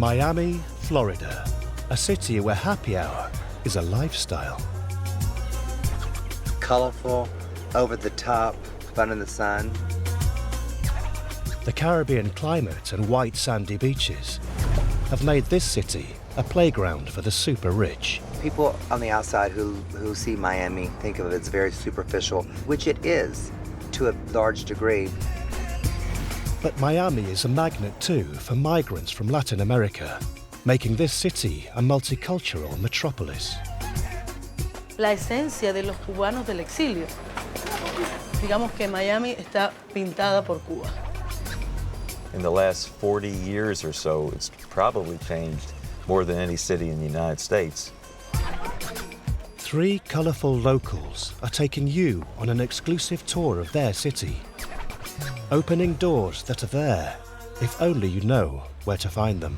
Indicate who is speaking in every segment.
Speaker 1: Miami, Florida, a city where happy hour is a lifestyle.
Speaker 2: Colorful, over the top, fun in the sun.
Speaker 1: The Caribbean climate and white sandy beaches have made this city a playground for the super rich.
Speaker 2: People on the outside who see Miami think of it as very superficial, which it is to a large degree.
Speaker 1: But Miami is a magnet too for migrants from Latin America, making this city a multicultural metropolis.
Speaker 3: La esencia de los cubanos del exilio. Digamos que Miami está pintada por Cuba.
Speaker 4: In the last 40 years or so, it's probably changed more than any city in the United States.
Speaker 1: 3 colourful locals are taking you on an exclusive tour of their city, opening doors that are there if only you know where to find them.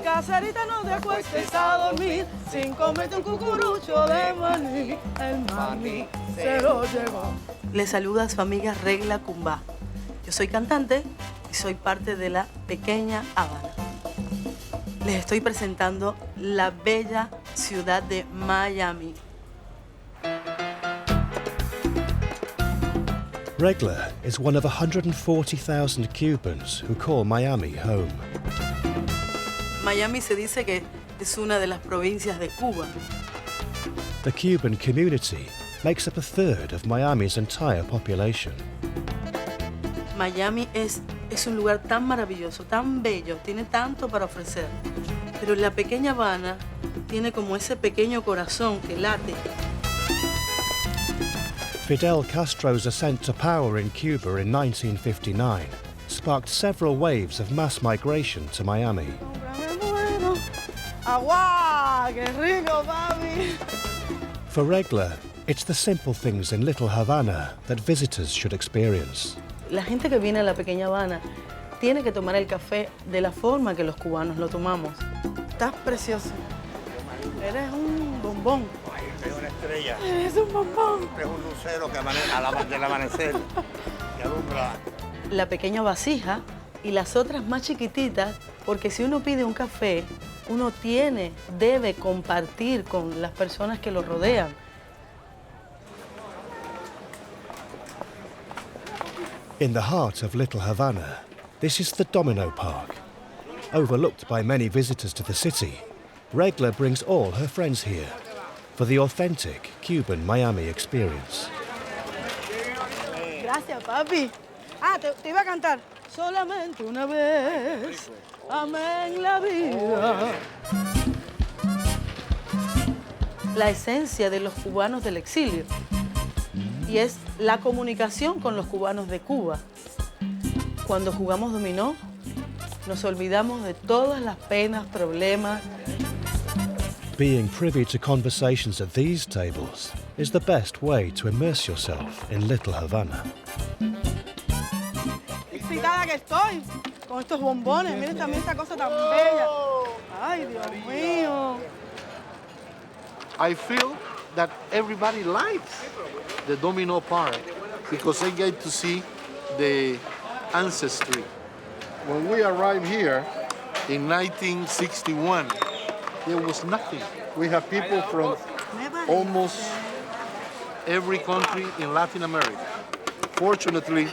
Speaker 3: Caserita, no te acuestes a dormir sin comerte un cucurucho de maní. El maní se lo llevó. Les saluda su amiga Regla Cumbá. Yo soy cantante y soy parte de la pequeña Habana. Les estoy presentando la bella ciudad de Miami.
Speaker 1: Regla is one of 140,000 Cubans who call Miami home.
Speaker 3: Miami se dice que es una de las provincias de Cuba.
Speaker 1: The Cuban community makes up a third of Miami's entire population.
Speaker 3: Miami es un lugar tan maravilloso, tan bello, tiene tanto para ofrecer. Pero la pequeña Habana tiene como ese pequeño corazón que late.
Speaker 1: Fidel Castro's ascent to power in Cuba in 1959 sparked several waves of mass migration to Miami.
Speaker 3: ¡Agua! ¡Qué rico, papi!
Speaker 1: For Regla, it's the simple things in Little Havana that visitors should experience.
Speaker 3: La gente que viene a la pequeña Habana tiene que tomar el café de la forma que los cubanos lo tomamos. Estás precioso. Eres un bombón.
Speaker 5: Ay, eres una estrella.
Speaker 3: Eres un bombón.
Speaker 5: Eres un lucero que del amanecer y alumbra.
Speaker 3: La pequeña vasija y las otras más chiquititas, porque si uno pide un café, uno debe compartir con las personas que lo rodean.
Speaker 1: In the heart of Little Havana, this is the Domino Park. Overlooked by many visitors to the city, Regla brings all her friends here for the authentic Cuban Miami experience.
Speaker 3: Gracias, papi. Te iba a cantar. Solamente una vez, amén la vida. La esencia de los cubanos del exilio. Y es la comunicación con los cubanos de Cuba. Cuando jugamos dominó, nos olvidamos de todas las penas, problemas.
Speaker 1: Being privy to conversations at these tables is the best way to immerse yourself in Little Havana.
Speaker 3: Excitada que estoy con estos bombones. Miren también esta cosa tan bella. Ay, Dios mío.
Speaker 6: I feel that everybody likes the Domino Park because they get to see the ancestry. When we arrived here in 1961, there was nothing. We have people from almost every country in Latin America. Fortunately,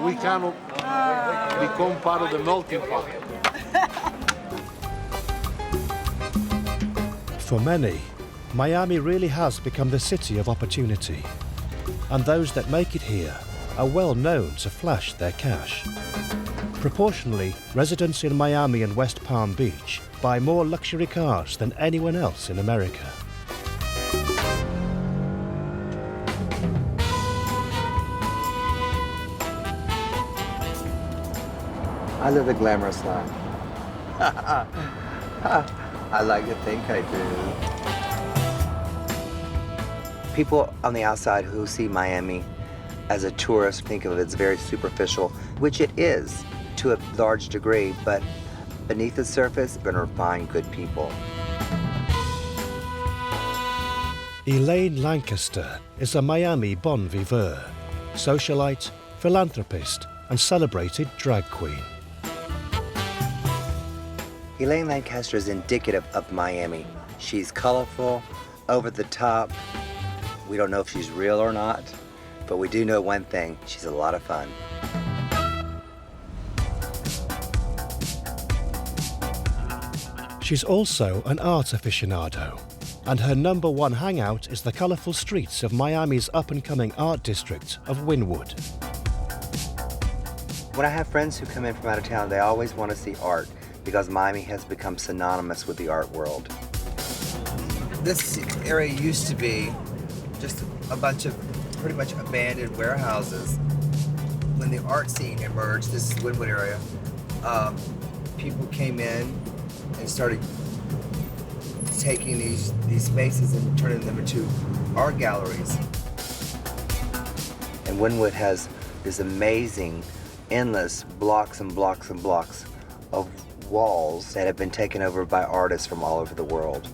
Speaker 6: we cannot become part of the melting pot.
Speaker 1: For many, Miami really has become the city of opportunity, and those that make it here are well known to flash their cash. Proportionally, residents in Miami and West Palm Beach buy more luxury cars than anyone else in America.
Speaker 2: I live a glamorous life. I like to think I do. People on the outside who see Miami as a tourist think of it as very superficial, which it is to a large degree, but Beneath the surface, been refined good people.
Speaker 1: Elaine Lancaster is a Miami bon viveur, socialite, philanthropist, and celebrated drag queen.
Speaker 2: Elaine Lancaster is indicative of Miami. She's colorful, over the top. We don't know if she's real or not, but we do know one thing, she's a lot of fun.
Speaker 1: She's also an art aficionado, and her #1 hangout is the colourful streets of Miami's up-and-coming art district of Wynwood.
Speaker 2: When I have friends who come in from out of town, they always want to see art because Miami has become synonymous with the art world.
Speaker 7: This area used to be just a bunch of pretty much abandoned warehouses. When the art scene emerged, this is the Wynwood area, people came in and started taking these spaces and turning them into art galleries.
Speaker 2: And Wynwood has this amazing, endless blocks and blocks and blocks of walls that have been taken over by artists from all over the world.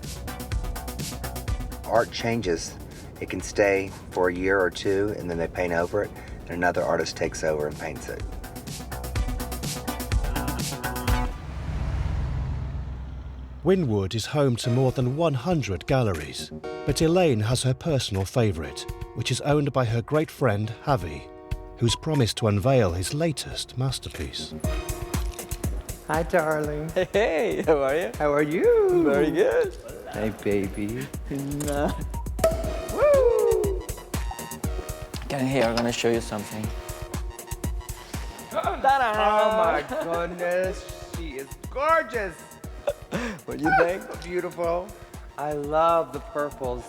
Speaker 2: Art changes. It can stay for a year or two and then they paint over it and another artist takes over and paints it.
Speaker 1: Wynwood is home to more than 100 galleries, but Elaine has her personal favourite, which is owned by her great friend Javi, who's promised to unveil his latest masterpiece.
Speaker 7: Hi, darling.
Speaker 8: Hey, how are you?
Speaker 7: How are you?
Speaker 8: Very good.
Speaker 7: Hey, baby.
Speaker 8: Woo! Come here, I'm gonna show you something. Ta-da!
Speaker 7: Oh my goodness, she is gorgeous.
Speaker 8: What do you think?
Speaker 7: Beautiful. I love the purples.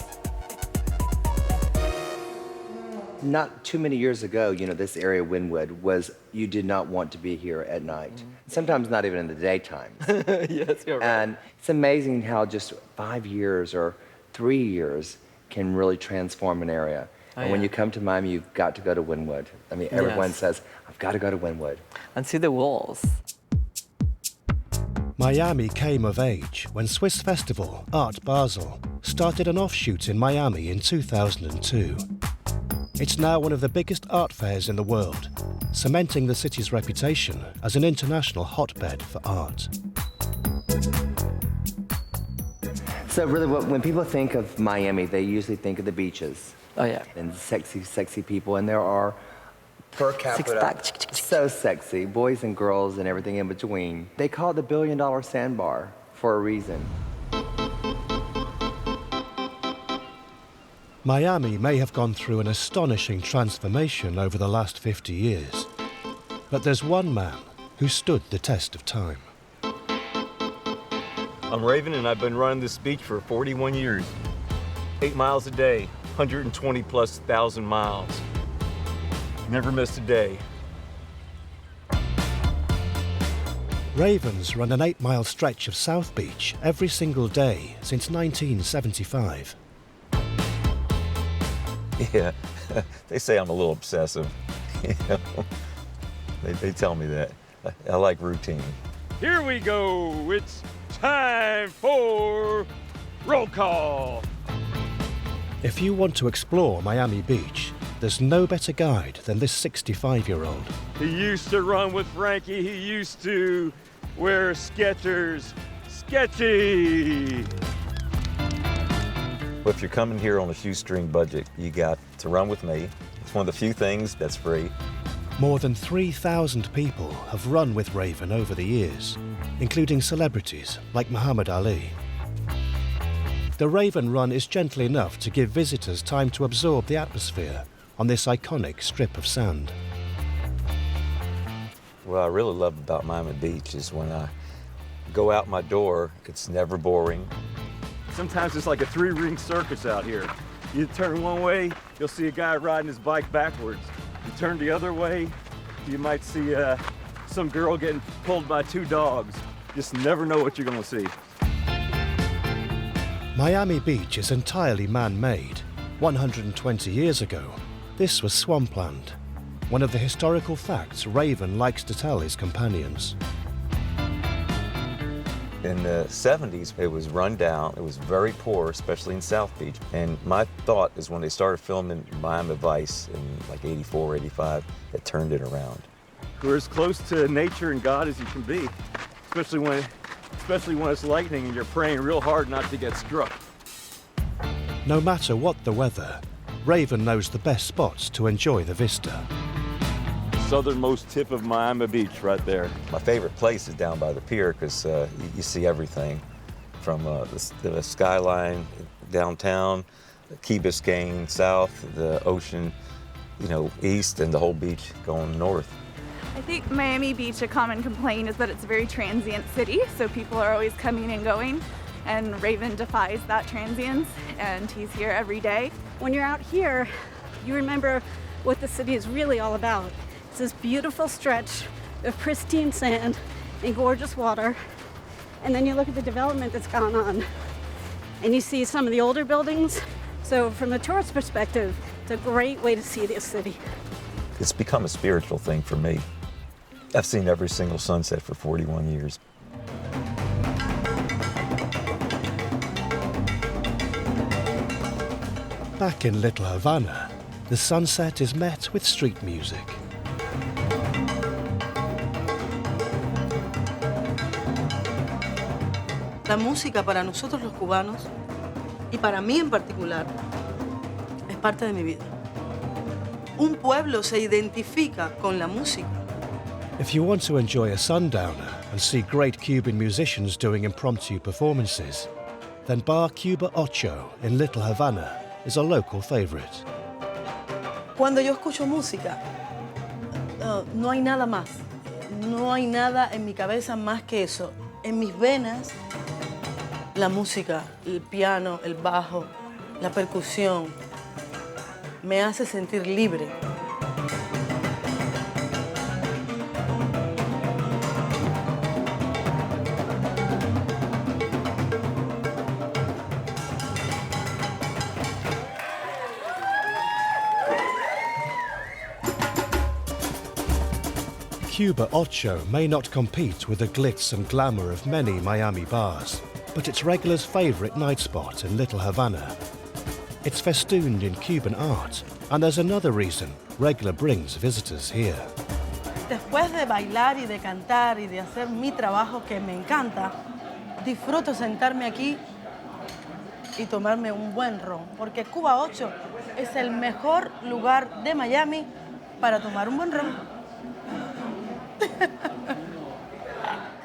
Speaker 2: Not too many years ago, this area of Wynwood was, you did not want to be here at night. Sometimes not even in the daytime.
Speaker 8: Yes, you're right.
Speaker 2: And it's amazing how just 5 years or 3 years can really transform an area. And when you come to Miami, you've got to go to Wynwood. I mean, everyone says, I've got to go to Wynwood.
Speaker 8: And see the walls.
Speaker 1: Miami came of age when Swiss festival Art Basel started an offshoot in Miami in 2002. It's now one of the biggest art fairs in the world, cementing the city's reputation as an international hotbed for art.
Speaker 2: So really, when people think of Miami, they usually think of the beaches.
Speaker 8: Oh yeah.
Speaker 2: And sexy, sexy people, and there are per capita,
Speaker 8: Six-pack.
Speaker 2: so sexy, boys and girls and everything in between. They call it the $1 billion sandbar for a reason.
Speaker 1: Miami may have gone through an astonishing transformation over the last 50 years, but there's one man who stood the test of time.
Speaker 4: I'm Raven, and I've been running this beach for 41 years. 8 miles a day, 120,000+ miles. Never missed a day.
Speaker 1: Ravens run an 8-mile stretch of South Beach every single day since 1975.
Speaker 4: Yeah, they say I'm a little obsessive. They tell me that. I like routine.
Speaker 9: Here we go. It's time for roll call.
Speaker 1: If you want to explore Miami Beach, there's no better guide than this 65-year-old.
Speaker 9: He used to run with Frankie. He used to wear Skechers. Sketchy.
Speaker 4: Well, if you're coming here on a shoestring budget, you got to run with me. It's one of the few things that's free.
Speaker 1: More than 3,000 people have run with Raven over the years, including celebrities like Muhammad Ali. The Raven Run is gentle enough to give visitors time to absorb the atmosphere on this iconic strip of sand.
Speaker 4: What I really love about Miami Beach is when I go out my door, it's never boring.
Speaker 9: Sometimes it's like a 3-ring circus out here. You turn one way, you'll see a guy riding his bike backwards. You turn the other way, you might see some girl getting pulled by 2 dogs. Just never know what you're gonna see.
Speaker 1: Miami Beach is entirely man-made. 120 years ago, this was swampland, one of the historical facts Raven likes to tell his companions.
Speaker 9: In the 70s, it was run down. It was very poor, especially in South Beach. And my thought is when they started filming Miami Vice in like 84, 85, it turned it around.
Speaker 4: We're as close to nature and God as you can be, especially when it's lightning and you're praying real hard not to get struck.
Speaker 1: No matter what the weather, Raven knows the best spots to enjoy the vista.
Speaker 9: Southernmost tip of Miami Beach right there. My favorite place is down by the pier because you see everything from the skyline downtown, Key Biscayne south, the ocean, east, and the whole beach going north.
Speaker 10: I think Miami Beach, a common complaint is that it's a very transient city, so people are always coming and going, and Raven defies that transience, and he's here every day.
Speaker 11: When you're out here, you remember what the city is really all about. It's this beautiful stretch of pristine sand and gorgeous water, and then you look at the development that's gone on, and you see some of the older buildings. So from a tourist perspective, it's a great way to see this city.
Speaker 9: It's become a spiritual thing for me. I've seen every single sunset for 41 years.
Speaker 1: Back in Little Havana, the sunset is met with street music.
Speaker 3: La música para nosotros los cubanos, y para mí en particular, es parte de mi vida. Un pueblo se identifica con la música.
Speaker 1: If you want to enjoy a sundowner and see great Cuban musicians doing impromptu performances, then Bar Cuba Ocho in Little Havana is a local favorite.
Speaker 3: Cuando yo escucho música, no hay nada más. No hay nada en mi cabeza más que eso. En mis venas, la música, el piano, el bajo, la percusión, me hace sentir libre.
Speaker 1: Cuba Ocho may not compete with the glitz and glamour of many Miami bars, but it's regulars' favorite night spot in Little Havana. It's festooned in Cuban art, and there's another reason regular brings visitors here.
Speaker 3: Después de bailar y de cantar y de hacer mi trabajo que me encanta, disfruto sentarme aquí y tomarme un buen ron, porque Cuba Ocho es el mejor lugar de Miami para tomar un buen ron.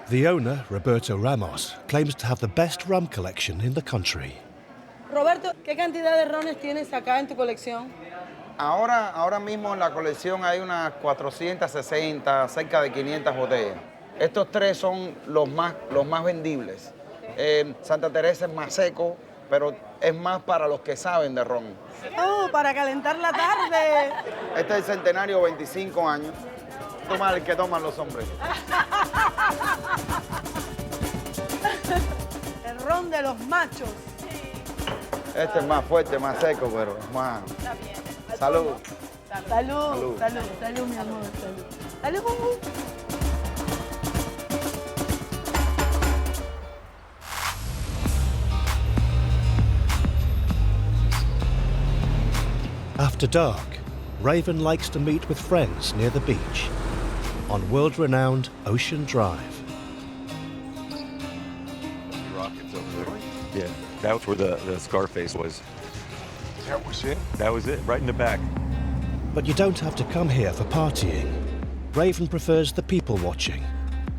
Speaker 1: The owner, Roberto Ramos, claims to have the best rum collection in the country.
Speaker 3: Roberto, ¿qué cantidad de rones tienes acá en tu colección?
Speaker 5: Ahora mismo en la colección hay unas 460, cerca de 500 botellas. Estos tres son los más vendibles. Santa Teresa es más seco, pero es más para los que saben de ron.
Speaker 3: ¡Oh, para calentar la tarde!
Speaker 5: Este es el Centenario, 25 años. Toma el que toman los hombres.
Speaker 3: El ron de los machos.
Speaker 5: Este es más fuerte, más seco, pero es más... Salud.
Speaker 3: Salud, salud, mi amor, salud. Salud.
Speaker 1: After dark, Raven likes to meet with friends near the beach on world-renowned Ocean Drive.
Speaker 9: Rockets over there. Yeah, that was where the Scarface was.
Speaker 6: That was it?
Speaker 9: That was it, right in the back.
Speaker 1: But you don't have to come here for partying. Raven prefers the people watching,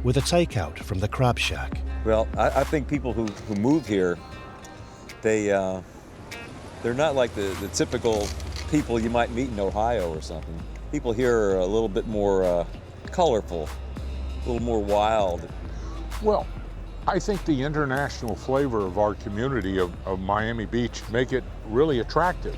Speaker 1: with a takeout from the Crab Shack.
Speaker 9: Well, I think people who move here, they're not like the typical people you might meet in Ohio or something. People here are a little bit more colorful, a little more wild.
Speaker 6: Well, I think the international flavor of our community of Miami Beach make it really attractive.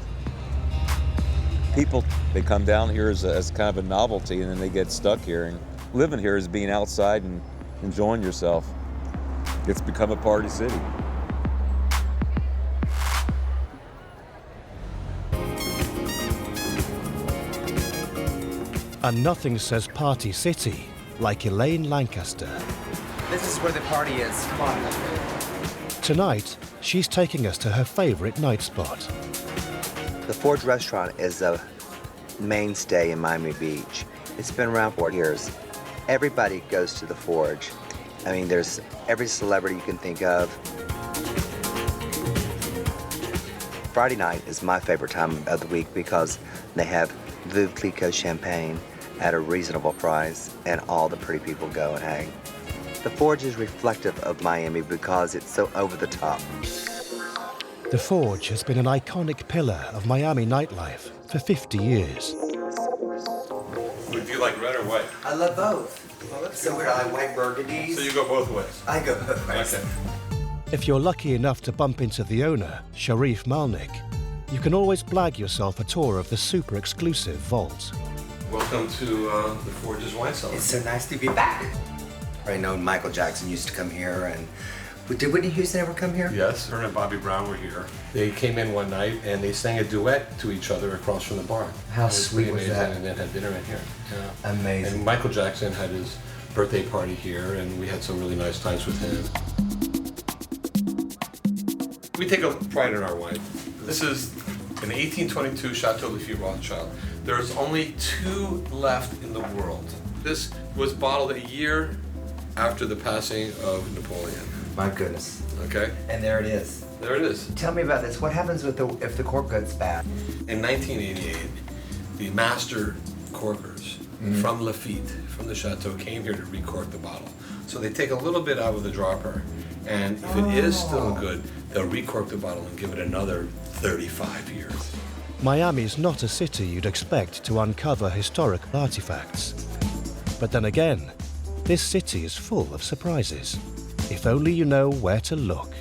Speaker 9: People, they come down here as kind of a novelty, and then they get stuck here. And living here is being outside and enjoying yourself. It's become a party city.
Speaker 1: And nothing says Party City like Elaine Lancaster.
Speaker 7: This is where the party is. Come on.
Speaker 1: Tonight, she's taking us to her favorite night spot.
Speaker 7: The Forge restaurant is a mainstay in Miami Beach. It's been around for years. Everybody goes to the Forge. I mean, there's every celebrity you can think of. Friday night is my favorite time of the week because they have Veuve Clicquot champagne at a reasonable price, and all the pretty people go and hang. The Forge is reflective of Miami because it's so over the top.
Speaker 1: The Forge has been an iconic pillar of Miami nightlife for 50 years.
Speaker 12: Would you like red or white?
Speaker 7: I love both.
Speaker 12: Oh, that's
Speaker 7: so
Speaker 12: good.
Speaker 7: we're like white burgundies.
Speaker 12: So you go both ways?
Speaker 7: I go both ways.
Speaker 12: Okay.
Speaker 1: If you're lucky enough to bump into the owner, Sharif Malnik, you can always blag yourself a tour of the super exclusive vault.
Speaker 12: Welcome to the Forge's wine cellar.
Speaker 7: It's so nice to be back. I know Michael Jackson used to come here, and did Whitney Houston ever come here?
Speaker 12: Yes, her and Bobby Brown were here. They came in one night and they sang a duet to each other across from the bar.
Speaker 7: How sweet was that?
Speaker 12: And then had dinner in here. Yeah.
Speaker 7: Amazing.
Speaker 12: And Michael Jackson had his birthday party here, and we had some really nice times with him. We take a pride in our wine. This is an 1822 Chateau Lafite Rothschild. There's only 2 left in the world. This was bottled a year after the passing of Napoleon.
Speaker 7: My goodness.
Speaker 12: Okay?
Speaker 7: And there it is.
Speaker 12: There it is.
Speaker 7: Tell me about this. What happens with if the cork gets bad?
Speaker 12: In 1988, the master corkers from Lafite, from the Chateau, came here to recork the bottle. So they take a little bit out of the dropper, and if it is still good, they'll recork the bottle and give it another 35 years.
Speaker 1: Miami's not a city you'd expect to uncover historic artifacts. But then again, this city is full of surprises, if only you know where to look.